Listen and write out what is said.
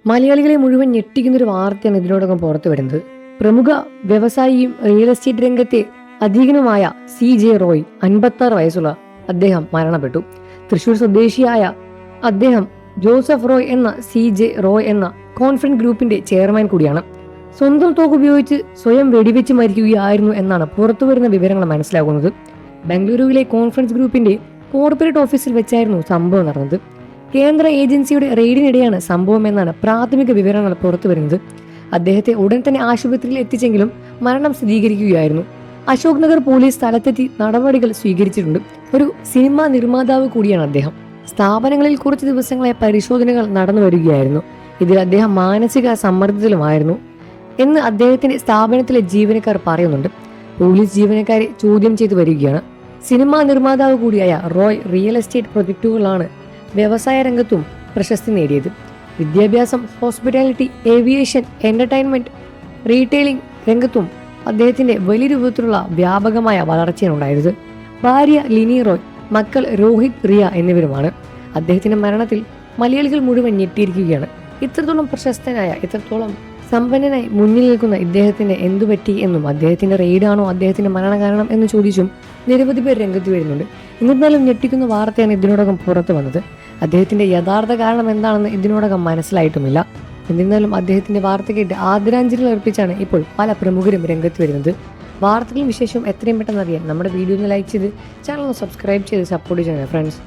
മലയാളികളെ മുഴുവൻ ഞെട്ടിക്കുന്നൊരു വാർത്തയാണ് ഇതിനോടകം പുറത്തു വരുന്നത്. പ്രമുഖ വ്യവസായിയും റിയൽ എസ്റ്റേറ്റ് രംഗത്തെ അധികനുമായ CJ റോയ് 56 വയസ്സുള്ള അദ്ദേഹം മരണപ്പെട്ടു. തൃശൂർ സ്വദേശിയായ അദ്ദേഹം ജോസഫ് റോയ് എന്ന CJ റോയ് എന്ന കോൺഫിഡന്റ് ഗ്രൂപ്പിന്റെ ചെയർമാൻ കൂടിയാണ്. സ്വന്തം തോക്ക് ഉപയോഗിച്ച് സ്വയം വെടിവെച്ച് മരിക്കുകയായിരുന്നു എന്നാണ് പുറത്തുവരുന്ന വിവരങ്ങൾ മനസ്സിലാകുന്നത്. ബംഗളൂരുവിലെ കോൺഫറൻസ് ഗ്രൂപ്പിന്റെ കോർപ്പറേറ്റ് ഓഫീസിൽ വെച്ചായിരുന്നു സംഭവം നടന്നത്. കേന്ദ്ര ഏജൻസിയുടെ റെയ്ഡിനിടെയാണ് സംഭവം എന്നാണ് പ്രാഥമിക വിവരങ്ങൾ പുറത്തു വരുന്നത്. അദ്ദേഹത്തെ ഉടൻ തന്നെ ആശുപത്രിയിൽ എത്തിച്ചെങ്കിലും മരണം സ്ഥിരീകരിക്കുകയായിരുന്നു. അശോക് നഗർ പോലീസ് സ്ഥലത്തെത്തി നടപടികൾ സ്വീകരിച്ചിട്ടുണ്ട്. ഒരു സിനിമാ നിർമ്മാതാവ് കൂടിയാണ് അദ്ദേഹം. സ്ഥാപനങ്ങളിൽ കുറച്ച് ദിവസങ്ങളായി പരിശോധനകൾ നടന്നു വരികയായിരുന്നു. ഇതിൽ അദ്ദേഹം മാനസിക സമ്മർദ്ദത്തിലുമായിരുന്നു എന്ന് അദ്ദേഹത്തിന്റെ സ്ഥാപനത്തിലെ ജീവനക്കാർ പറയുന്നുണ്ട്. പോലീസ് ജീവനക്കാരെ ചോദ്യം ചെയ്തു വരികയാണ്. സിനിമാ നിർമ്മാതാവ് കൂടിയായ റോയ് റിയൽ എസ്റ്റേറ്റ് പ്രൊജക്ടുകളാണ് വ്യവസായ രംഗത്തും പ്രശസ്തി നേടിയത്. വിദ്യാഭ്യാസം, ഹോസ്പിറ്റാലിറ്റി, ഏവിയേഷൻ, എന്റർടൈൻമെന്റ്, റീറ്റെയിലിംഗ് രംഗത്തും അദ്ദേഹത്തിന്റെ വലിയ രൂപത്തിലുള്ള വ്യാപകമായ വളർച്ചയാണ് ഉണ്ടായത്. ഭാര്യ ലിനി റോയ്, മക്കൾ രോഹിത്, റിയ എന്നിവരുമാണ്. അദ്ദേഹത്തിന്റെ മരണത്തിൽ മലയാളികൾ മുഴുവൻ ഞെട്ടിയിരിക്കുകയാണ്. ഇത്രത്തോളം പ്രശസ്തനായ, ഇത്രത്തോളം സമ്പന്നനായി മുന്നിൽ നിൽക്കുന്ന ഇദ്ദേഹത്തിന് എന്തുപറ്റി എന്നും അദ്ദേഹത്തിന്റെ റെയ്ഡാണോ അദ്ദേഹത്തിന്റെ മരണകാരണം എന്ന് ചോദിച്ചും നിരവധി പേർ രംഗത്ത് വരുന്നുണ്ട്. എന്നിരുന്നാലും ഞെട്ടിക്കുന്ന വാർത്തയാണ് ഇതിനോടകം പുറത്തു വന്നത്. അദ്ദേഹത്തിന്റെ യഥാർത്ഥ കാരണം എന്താണെന്ന് ഇതിനോടകം മനസ്സിലായിട്ടുമില്ല. എന്നിരുന്നാലും അദ്ദേഹത്തിന്റെ വാർത്ത കേട്ട് ആദരാഞ്ജലികൾ അർപ്പിച്ചാണ് ഇപ്പോൾ പല പ്രമുഖരും രംഗത്ത് വരുന്നത്. വാർത്തകളും വിശേഷവും എത്രയും പെട്ടെന്ന് അറിയാൻ നമ്മുടെ വീഡിയോ ഒന്ന് ലൈക്ക് ചെയ്ത് ചാനൽ ഒന്ന് സബ്സ്ക്രൈബ് ചെയ്ത് സപ്പോർട്ട് ചെയ്യണം ഫ്രണ്ട്സ്.